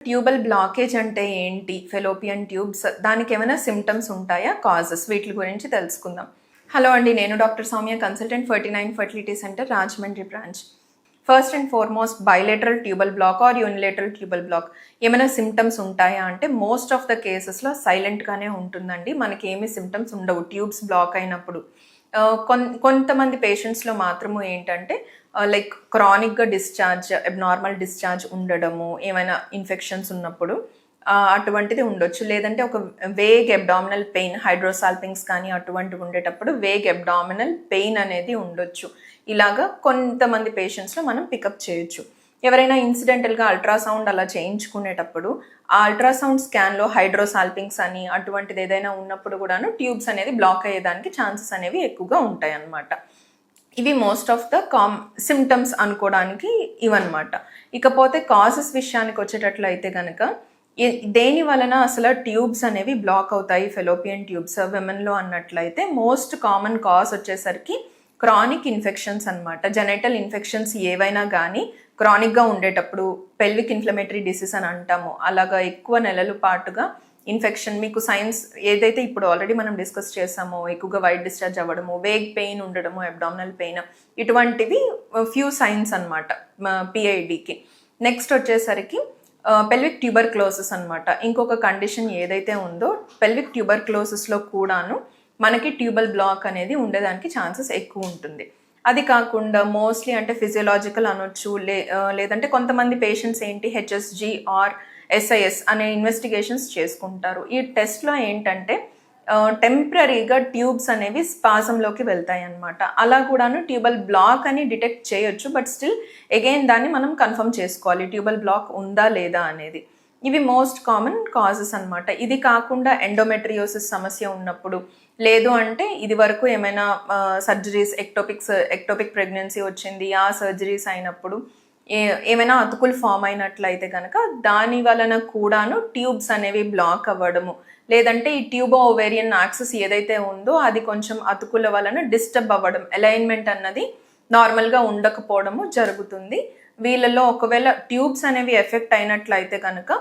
Tubal blockage అంటే ఏంటి? Fallopian tubes దానికి ఏమైనా సిమ్టమ్స్ ఉంటాయా? కాజెస్ వీటి గురించి తెలుసుకుందాం. హలో అండి, నేను doctor Soumya, consultant 49 fertility centre, Rajahmundry branch. First and foremost, bilateral tubal block or unilateral tubal block ఏమైనా సిమ్టమ్స్ ఉంటాయా అంటే మోస్ట్ ఆఫ్ ద కేసెస్లో సైలెంట్గానే ఉంటుందండి. మనకి ఏమీ సిమ్టమ్స్ ఉండవు ట్యూబ్స్ బ్లాక్ అయినప్పుడు. కొంతమంది పేషెంట్స్లో మాత్రము ఏంటంటే లైక్ క్రానిక్గా డిశ్చార్జ్, అబ్నార్మల్ డిశ్చార్జ్ ఉండడము, ఏమైనా ఇన్ఫెక్షన్స్ ఉన్నప్పుడు అటువంటిది ఉండొచ్చు. లేదంటే ఒక వేగ్ అబ్డామినల్ పెయిన్, హైడ్రోసాల్పింగ్స్ కానీ అటువంటివి ఉండేటప్పుడు వేగ్ అబ్డామినల్ పెయిన్ అనేది ఉండొచ్చు. ఇలాగా కొంతమంది పేషెంట్స్లో మనం పికప్ చేయొచ్చు. ఎవరైనా ఇన్సిడెంటల్గా అల్ట్రాసౌండ్ అలా చేయించుకునేటప్పుడు ఆ అల్ట్రాసౌండ్ స్కాన్లో హైడ్రోసాల్పింగ్స్ అని అటువంటిది ఏదైనా ఉన్నప్పుడు కూడాను ట్యూబ్స్ అనేది బ్లాక్ అయ్యేదానికి ఛాన్సెస్ అనేవి ఎక్కువగా ఉంటాయి అన్నమాట. ఇవి మోస్ట్ ఆఫ్ ద సిమ్టమ్స్ అనుకోవడానికి ఇవన్నమాట. ఇకపోతే కాజెస్ విషయానికి వచ్చేటట్లయితే కనుక దేని వలన అసలు ట్యూబ్స్ అనేవి బ్లాక్ అవుతాయి, ఫెలోపియన్ ట్యూబ్స్ విమెన్లో అన్నట్లయితే మోస్ట్ కామన్ కాజ్ వచ్చేసరికి క్రానిక్ ఇన్ఫెక్షన్స్ అనమాట. జెనైటల్ ఇన్ఫెక్షన్స్ ఏవైనా కానీ క్రానిక్గా ఉండేటప్పుడు పెల్విక్ ఇన్ఫ్లమేటరీ డిసీజ్ అని అంటాము. అలాగా ఎక్కువ నెలల పాటుగా ఇన్ఫెక్షన్, మీకు సైన్స్ ఏదైతే ఇప్పుడు ఆల్రెడీ మనం డిస్కస్ చేసామో, ఎక్కువగా వైట్ డిశ్చార్జ్ అవ్వడము, వేగ్ పెయిన్ ఉండడము, అబ్డామినల్ పెయిన్, ఇటువంటివి ఫ్యూ సైన్స్ అనమాట పిఐడికి. నెక్స్ట్ వచ్చేసరికి పెల్విక్ ట్యూబర్క్లోసిస్ అనమాట. ఇంకొక కండిషన్ ఏదైతే ఉందో పెల్విక్ ట్యూబర్క్లోసిస్లో కూడాను మనకి ట్యూబల్ బ్లాక్ అనేది ఉండేదానికి ఛాన్సెస్ ఎక్కువ ఉంటుంది. అది కాకుండా మోస్ట్లీ అంటే ఫిజియోలాజికల్ అనొచ్చు, లేదంటే కొంతమంది పేషెంట్స్ ఏంటి హెచ్ఎస్జి ఆర్ ఎస్ఐఎస్ అనే ఇన్వెస్టిగేషన్స్ చేసుకుంటారు. ఈ టెస్ట్లో ఏంటంటే టెంపరీగా ట్యూబ్స్ అనేవి స్పాజంలోకి వెళ్తాయి అన్నమాట. అలా కూడాను ట్యూబల్ బ్లాక్ అని డిటెక్ట్ చేయొచ్చు, బట్ స్టిల్ అగైన్ దాన్ని మనం కన్ఫర్మ్ చేసుకోవాలి ట్యూబల్ బ్లాక్ ఉందా లేదా అనేది. ఇవి మోస్ట్ కామన్ కాజెస్ అనమాట. ఇది కాకుండా ఎండోమెట్రియోసిస్ సమస్య ఉన్నప్పుడు, లేదు అంటే ఇది వరకు ఏమైనా సర్జరీస్, ఎక్టోపిక్ ప్రెగ్నెన్సీ వచ్చింది, ఆ సర్జరీస్ అయినప్పుడు ఏమైనా అతుకులు ఫామ్ అయినట్లయితే కనుక దాని వలన కూడాను ట్యూబ్స్ అనేవి బ్లాక్ అవ్వడము, లేదంటే ఈ ట్యూబో ఓవేరియన్ యాక్సెస్ ఏదైతే ఉందో అది కొంచెం అతుకుల వలన డిస్టర్బ్ అవ్వడం, అలైన్మెంట్ అన్నది నార్మల్గా ఉండకపోవడము జరుగుతుంది. వీళ్ళలో ఒకవేళ ట్యూబ్స్ అనేవి ఎఫెక్ట్ అయినట్లయితే కనుక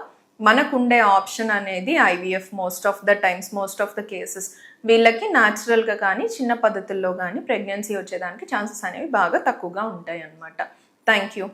మనకు ఉండే ఆప్షన్ అనేది IVF. Most of the cases వీళ్ళకి న్యాచురల్గా కానీ చిన్న పద్ధతుల్లో కానీ ప్రెగ్నెన్సీ వచ్చేదానికి ఛాన్సెస్ అనేవి బాగా తక్కువగా ఉంటాయి అన్నమాట. Thank you.